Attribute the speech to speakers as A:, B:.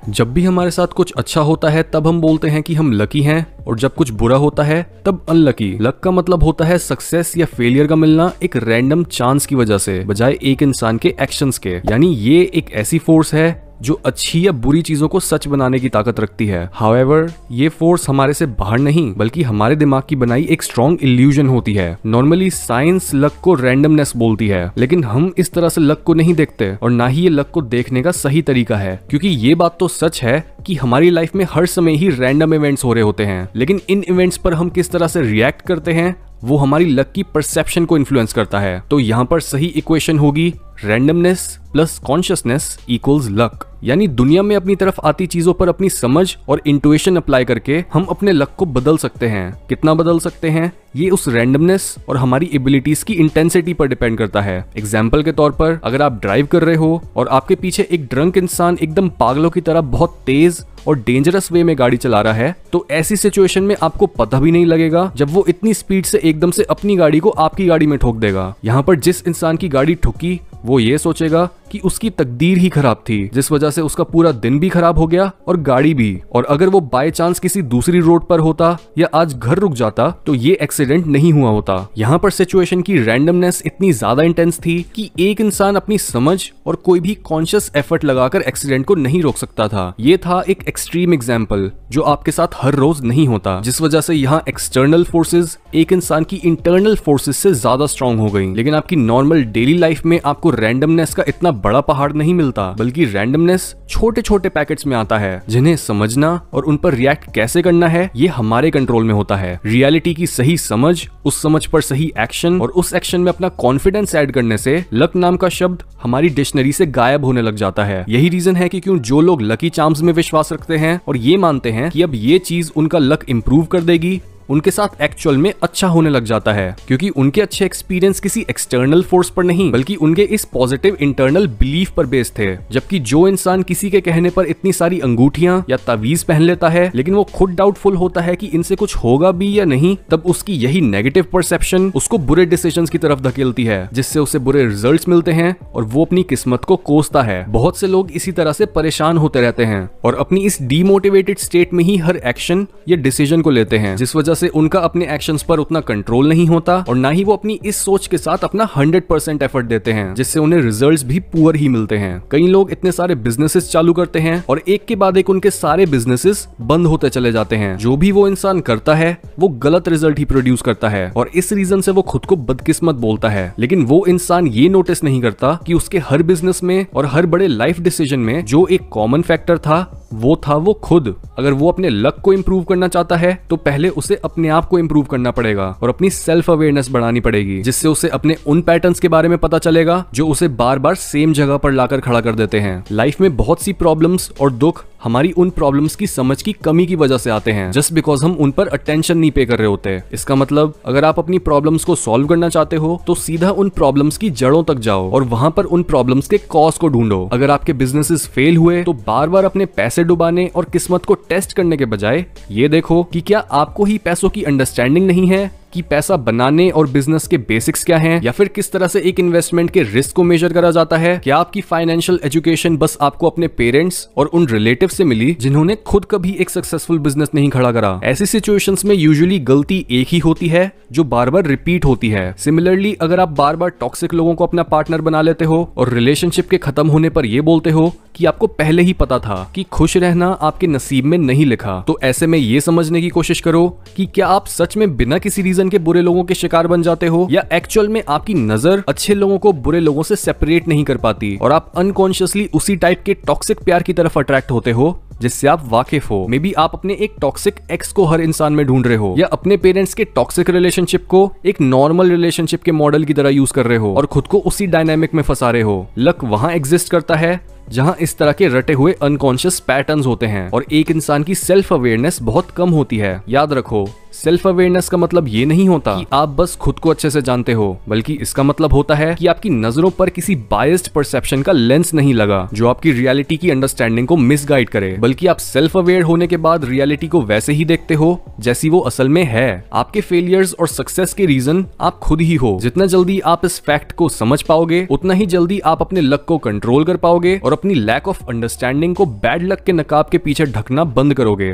A: जब भी हमारे साथ कुछ अच्छा होता है तब हम बोलते हैं कि हम लकी हैं, और जब कुछ बुरा होता है तब अनलकी। लक का मतलब होता है सक्सेस या फेलियर का मिलना एक रैंडम चांस की वजह से, बजाय एक इंसान के एक्शंस के। यानी ये एक ऐसी फोर्स है जो अच्छी या बुरी चीजों को सच बनाने की ताकत रखती है। हाउएवर, ये फोर्स हमारे से बाहर नहीं बल्कि हमारे दिमाग की बनाई एक स्ट्रॉन्ग इल्यूजन होती है। नॉर्मली साइंस लक को रैंडमनेस बोलती है, लेकिन हम इस तरह से लक को नहीं देखते, और ना ही ये लक को देखने का सही तरीका है। क्योंकि ये बात तो सच है कि हमारी लाइफ में हर समय ही रैंडम इवेंट्स हो रहे होते हैं, लेकिन इन इवेंट्स पर हम किस तरह से रिएक्ट करते हैं वो हमारी लक की परसेप्शन को इन्फ्लुएंस करता है। तो यहाँ पर सही इक्वेशन होगी randomness plus consciousness equals luck. यानी दुनिया में अपनी तरफ आती चीजों पर अपनी समझ और इंट्यूशन अप्लाई करके हम अपने लक को बदल सकते हैं। कितना बदल सकते हैं ये उस रैंडमनेस और हमारी एबिलिटीज की इंटेंसिटी पर डिपेंड करता है। एग्जाम्पल के तौर पर, अगर आप ड्राइव कर रहे हो और आपके पीछे एक ड्रंक इंसान एकदम पागलों की तरह बहुत तेज और डेंजरस वे में गाड़ी चला रहा है, तो ऐसी सिचुएशन में आपको पता भी नहीं लगेगा जब वो इतनी स्पीड से एकदम से अपनी गाड़ी को आपकी गाड़ी में ठोक देगा। यहाँ पर जिस इंसान की गाड़ी ठुकी वो ये सोचेगा कि उसकी तकदीर ही खराब थी, जिस वजह से उसका पूरा दिन भी खराब हो गया और गाड़ी भी। और अगर वो बाय चांस किसी दूसरी रोड पर होता या आज घर रुक जाता तो ये एक्सीडेंट नहीं हुआ होता। यहाँ पर सिचुएशन की रैंडमनेस इतनी ज्यादा इंटेंस थी कि एक इंसान अपनी समझ और कोई भी कॉन्शियस एफर्ट लगाकर एक्सीडेंट को नहीं रोक सकता था। ये था एक एक्सट्रीम एग्जाम्पल जो आपके साथ हर रोज नहीं होता, जिस वजह से यहाँ एक्सटर्नल फोर्सेस एक इंसान की इंटरनल फोर्सेस से ज्यादा स्ट्रॉन्ग हो गई। लेकिन आपकी नॉर्मल डेली लाइफ में आपको रैंडमनेस का इतना बड़ा पहाड़ नहीं मिलता, बल्कि रैंडमनेस छोटे छोटे पैकेट्स में आता है, जिन्हें समझना और उन पर रिएक्ट कैसे करना है ये हमारे कंट्रोल में होता है। रियलिटी की सही समझ, उस समझ पर सही एक्शन और उस एक्शन में अपना कॉन्फिडेंस ऐड करने से लक नाम का शब्द हमारी डिक्शनरी से गायब होने लग जाता है। यही रीजन है कि क्यों जो लोग लकी चार्म्स में विश्वास रखते हैं और ये मानते हैं कि अब ये चीज उनका लक इंप्रूव कर देगी, उनके साथ एक्चुअल में अच्छा होने लग जाता है। क्योंकि उनके अच्छे एक्सपीरियंस किसी एक्सटर्नल फोर्स पर नहीं बल्कि उनके इस पॉजिटिव इंटरनल बिलीफ पर बेस्ड थे। जबकि जो इंसान किसी के कहने पर इतनी सारी अंगूठियां या तावीज पहन लेता है लेकिन वो खुद डाउटफुल होता है कि इनसे कुछ होगा भी या नहीं, तब उसकी यही नेगेटिव परसेप्शन उसको बुरे डिसीजंस की तरफ धकेलती है, जिससे उसे बुरे रिजल्ट्स मिलते हैं और वो अपनी किस्मत को कोसता है। बहुत से लोग इसी तरह से परेशान होते रहते हैं और अपनी इस डीमोटिवेटेड स्टेट में ही हर एक्शन या डिसीजन को लेते हैं, जिस वजह से उनका अपने एक्शंस पर उतना कंट्रोल नहीं होता और ना ही वो अपनी इस सोच के साथ अपना 100% एफर्ट देते हैं, जिससे उन्हें रिजल्ट्स भी पुअर ही मिलते हैं। कई लोग इतने सारे बिजनेसेस चालू करते हैं और एक के बाद एक उनके सारे बिजनेसेस बंद होते चले जाते हैं। जो भी वो इंसान करता है वो गलत रिजल्ट ही प्रोड्यूस करता है और इस रीजन से वो खुद को बदकिस्मत बोलता है। लेकिन वो इंसान ये नोटिस नहीं करता कि उसके हर बिजनेस में और हर बड़े लाइफ डिसीजन में जो एक कॉमन फैक्टर था वो था वो खुद। अगर वो अपने लक को इंप्रूव करना चाहता है तो पहले उसे अपने आप को इंप्रूव करना पड़ेगा और अपनी सेल्फ अवेयरनेस बढ़ानी पड़ेगी, जिससे उसे अपने उन पैटर्न्स के बारे में पता चलेगा जो उसे बार बार सेम जगह पर लाकर खड़ा कर देते हैं। लाइफ में बहुत सी प्रॉब्लम्स और दुख हमारी उन प्रॉब्लम्स की समझ की कमी की वजह से आते हैं, जस्ट बिकॉज हम उन पर अटेंशन नहीं पे कर रहे होते। इसका मतलब अगर आप अपनी प्रॉब्लम्स को सॉल्व करना चाहते हो तो सीधा उन प्रॉब्लम्स की जड़ों तक जाओ और वहां पर उन प्रॉब्लम्स के कॉज को ढूंढो। अगर आपके बिजनेसेस फेल हुए तो बार बार अपने पैसे डुबाने और किस्मत को टेस्ट करने के बजाय ये देखो कि क्या आपको ही पैसों की अंडरस्टैंडिंग नहीं है कि पैसा बनाने और बिजनेस के बेसिक्स क्या हैं, या फिर किस तरह से एक इन्वेस्टमेंट के रिस्क को मेजर करा जाता है। क्या आपकी फाइनेंशियल एजुकेशन बस आपको अपने पेरेंट्स और उन रिलेटिव से मिली जिन्होंने खुद कभी एक सक्सेसफुल बिजनेस नहीं खड़ा करा। ऐसी सिचुएशंस में यूजुअली गलती एक ही होती है जो बार बार रिपीट होती है। सिमिलरली अगर आप बार बार टॉक्सिक लोगों को अपना पार्टनर बना लेते हो और रिलेशनशिप के खत्म होने पर यह बोलते हो कि आपको पहले ही पता था कि खुश रहना आपके नसीब में नहीं लिखा, तो ऐसे में ये समझने की कोशिश करो कि क्या आप सच में बिना किसी रीजन के बुरे लोगों के शिकार बन जाते हो, या एक्चुअल में आपकी नजर अच्छे लोगों को बुरे लोगों से सेपरेट नहीं कर पाती और आप अनकॉन्शियसली उसी टाइप के टॉक्सिक प्यार की तरफ अट्रैक्ट होते हो जिससे आप वाकिफ हो। मे बी आप अपने एक टॉक्सिक एक्स को हर इंसान में ढूंढ रहे हो, या अपने पेरेंट्स के टॉक्सिक रिलेशनशिप को एक नॉर्मल रिलेशनशिप के मॉडल की तरह यूज कर रहे हो और खुद को उसी डायनामिक में फंसा रहे हो। लक वहां एग्जिस्ट करता है जहां इस तरह के रटे हुए अनकॉन्शियस पैटर्न्स होते हैं और एक इंसान की सेल्फ अवेयरनेस बहुत कम होती है। याद रखो, सेल्फ अवेयरनेस का मतलब ये नहीं होता कि आप बस खुद को अच्छे से जानते हो, बल्कि इसका मतलब होता है कि आपकी नजरों पर किसी बायस्ड परसेप्शन का लेंस नहीं लगा जो आपकी रियलिटी की अंडरस्टैंडिंग को मिसगाइड करे, बल्कि आप सेल्फ अवेयर होने के बाद रियलिटी को वैसे ही देखते हो जैसी वो असल में है। आपके फेलियर्स और सक्सेस के रीजन आप खुद ही हो। जितना जल्दी आप इस फैक्ट को समझ पाओगे उतना ही जल्दी आप अपने लक को कंट्रोल कर पाओगे और और अपनी लैक ऑफ अंडरस्टैंडिंग को बैड लक के नकाब के पीछे ढकना बंद करोगे।